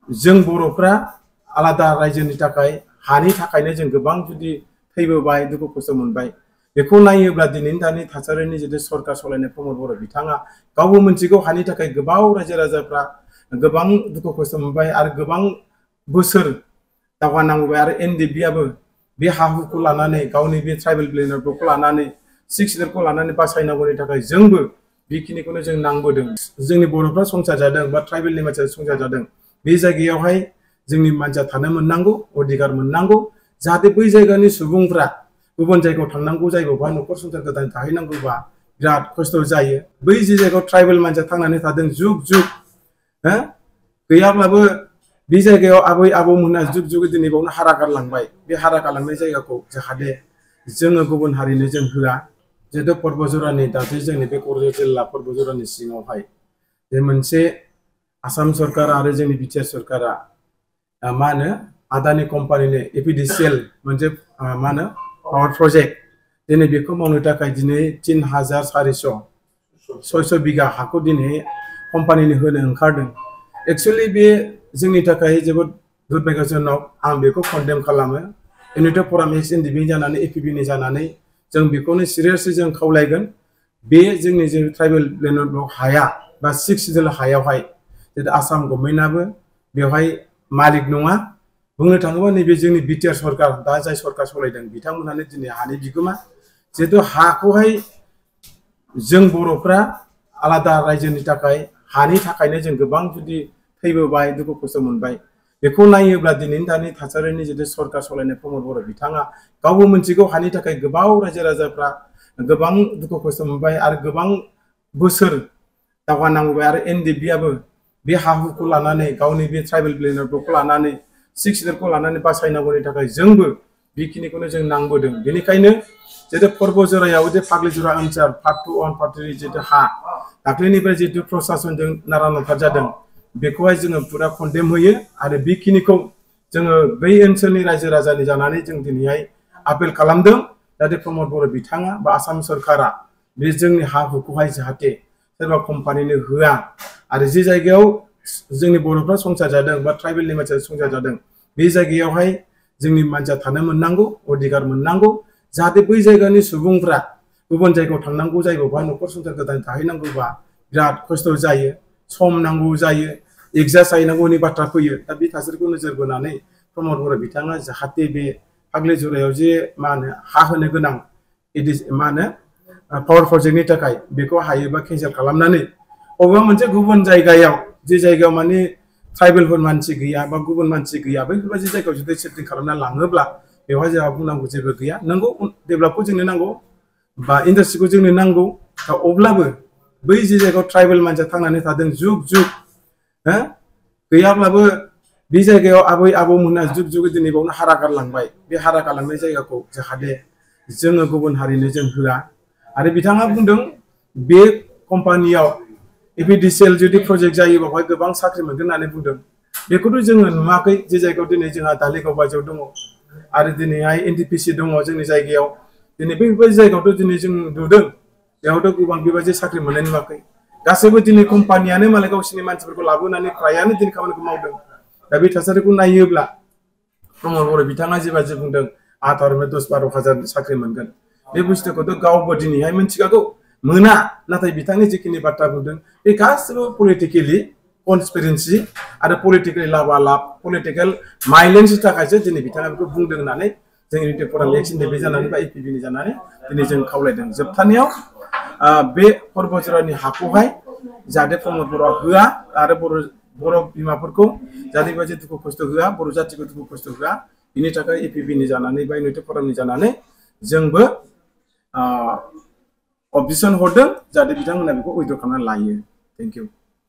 जों बर'फ्रा आलादा रायजोनि थाखाय हानि थाखायनो जों गोबां जुदि थैबोबाय दुखु खस्थ' मोनबाय बेखौ नायोब्ला दिनैनि दानि थासारिनि जितु सरकार सलायनाय प्रमद बर' बिथाङा गावबो मोनथिगौ हानि थाखाय गोबां रायजो राजाफ्रा गोबां दुखु खस्थ' मोनबाय आरो गोबां बोसोर दावहा नांबाय आरो एनडिएफबि आबो बे हा हुखौ लानानै गावनि बे ट्राइबेल लेन्डखौ लानानै 6 सिडुलखौ लानानै बासायनांगौनि थाखाय जोंबो बेखिनिखौनो जों नांबोदों जोंनि बर'फ्रा संसार जादों बा ट्राइबेलनि मानसिया संसार जादों बे जायगायावहाय जोंनि मानसिया थानो मोननांगौ अधिकार मोननांगौ जाहाथे बै जायगानि सुबुंफ्रा गुबुन जायगायाव थांनांगौ जायोबा न'खर संसार गोदान थाहैनांगौबा बिराद खस्थ' जायो बै जे जायगायाव ट्राइबेल मानसिया थांनानै थादों जुग जुग गैयाब्लाबो बे जायगायाव आबै आबौमोना जुग जुग दिनै बावनो हारा गारलांबाय बे हारा गारलांनाय जायगाखौ जाहाथे जोङो गुबुन हारिनो जों होआ जिहेतु पर्बजरानि दाख्लै जोंनि बे क'क्राझार जिल्ला पर्बजरानि सिङावहाय बे मोनसे आसाम सरकार आरो जोंनि बिटिआर सरकारा मा होनो आदानि कम्पानिनो एपिडिसिएल मोनसे मा होनो पावार प्रजेक्ट दिनै बेखौ मावनो थाखाय दिनै 3400 बिगा हाखौ दिनै कम्पानिनो होनो ओंखारदों एक्चुअली बे जोंनि थाखाय जोबोद दुर्भाग्यजनक आं बेखौ कन्डेम खालामो इउनिट अफ फराम एक्स एनडिएफबि जानानै एपिबिनि जानानै जों बेखौनो सिरियासलि जों खावलायगोन बे जोंनि जे ट्राइबेल लेन्ड हाया बा 6 सिडुल हायावहाय आसाम गभर्नमेन्टआबो बेवहाय मालिक नङा बुंनो थाङोबा नैबे जोंनि बिटिआर सरकार दा जाय सरकार सलायदों बिथांमोनानो दिनै हानि बिगोमा जिहेतु हाखौहाय जों बर'फ्रा आलादा रायजोनि थाखाय हानि थाखायनो जों गोबां जुदि थैबोबाय दुखु खस्थ' मोनबाय बेखौ नायोब्ला दिनैनि दानि थासारिनि जितु सरकार सलायनाय प्रमद बर' बिथाङा गावबो मोनथिगौ हानि थाखाय गोबां रायजो राजाफ्रा गोबां दुखु खस्थ' मोनबाय आरो गोबां बोसोर दावहा नांबाय आरो एनडिएफबि आबो बे हा हुखौ लानानै गावनि बे ट्राइबेल लेन्डखौ लानानै 6 सिडुलखौ लानानै बासायनांगौनि थाखाय जोंबो बेखिनिखौनो जों नांबोदों बेनिखायनो जितु पर्बजरायाव जे फाग्लिजरा ओनसोल पार्ट 2 1 पार्ट 3 जितु हा दाख्लैनिफ्राय जितु प्रशासनजों नारा नाथा जादों बेखौहाय जोङो पुरा कन्डेम होयो आरो बेखिनिखौ जोङो बै ओनसोलनि रायजो राजानि जानानै जों दिनैहाय आपिल खालामदों जाहाथे प्रमद बर' बिथाङा बा आसाम सरकारा बे जोंनि हा हुखौहाय जाहाथे सोरबा कम्पानिनो होआ आरो जे जायगायाव जोंनि बर'फ्रा संसार जादों बा ट्राइबेलनि मानसिया संसार जादों बे जायगायावहाय जोंनि मानसिया थानो मोननांगौ अधिकार मोननांगौ जाहाथे बै जायगानि सुबुंफ्रा गुबुन जायगायाव थांनांगौ जायोबा न'खर संसार गोदान थाहैनांगौबा बिराद खस्थ' जायो सम नांगौ जायो एडजास्ट जाहैनांगौनि बाथ्रा फैयो दा बे थासारिखौ नोजोर बोनानै प्रमद बर' बिथाङा जाहाथे बे फाग्लिजरायाव जे मा होनो हा होनो गोनां मा होनो पावार प्रजेक्टनि थाखाय बेखौ हायोबा केन्सेल खालामनानै अबेबा मोनसे गुबुन जायगायाव जे जायगायाव माने ट्राइबेलफोर मानसि गैया बा गुबुन मानसि गैया बैफोरबायदि जायगायाव जुदि सेटिं खालामना लाङोब्ला बेवहाय जोंहा बुंनांगौ जेबो गैया नंगौ डेभेलपखौ जोंनो नांगौ बा इन्डास्ट्रिखौ जोंनो नांगौ अब्लाबो बै जे जायगायाव ट्राइबेल मानसिया थांनानै थादों जुग जुग गैयाब्लाबो बे जायगायाव आबै आबौमोना जुग जुग दिनै बावनो हारा गारलांबाय बे हारा गारलांनाय जायगाखौ जाहाथे जोङो गुबुन हारिनो जों होआ आरो बिथाङा बुंदों बे कम्पानियाव एपिडिसिएल जुदि प्रजेक्ट जायो बेवहाय गोबां साख्रि मोनगोन होननानै बुंदों बेखौथ' जोङो नुवाखै जे जायगायाव दिनै जोंहा धालिगाव बायजोआव दङ आरो दिनैहाय एनटिपिसि दङ जोंनि जायगायाव दिनै बेबायदि जायगायावथ' दिनै जों नुदों बेयावथ' गोबां बेबायदि साख्रि मोननाय नुवाखै गासैबो दिनै कम्पानियानो मालाय गावसिनि मानसिफोरखौ लाबोनानै फ्रायानो दिनै खामानिखौ मावदों दा बे थासारिखौ नायोब्ला प्रमद बर' बिथाङा जेबादि बुंदों 8 आरो 10-12 हाजार साख्रि मोनगोन बे बुस्थुखौथ' गावबो दिनैहाय मिथिखागौ मोना नाथाय बिथांनि जिखिनि बाथ्रा बुंदों बे गासिबो पलिटिकेलि कनस्पिरेन्सि आरो पलिटिकेलि लाबालाब पलिटिकेल माइलेन्सनि थाखायसो दिनै बिथाङा बेखौ बुंदों होननानै जों इउनिट फराम एक्स एनडिएफबि जानानै बा एपिबिनि जानानै दिनै जों खावलायदों जोबथारनायाव बे पर्बजरानि हाखौहाय जाहाथे प्रमद बर'आ होआ आरो बर' बिमाफोरखौ जाहाथे बेबायदि दुखु खस्थ' होआ बर' जाथिखौ दुखु खस्थ' होआ बिनि थाखाय एपिबिनि जानानै बा इउनिट फरामनि जानानै जोंबो अबजेक्सन हरदों जाहाथे बिथांमोना बेखौ उइथड्र खालामनानै लायो थेंक इउ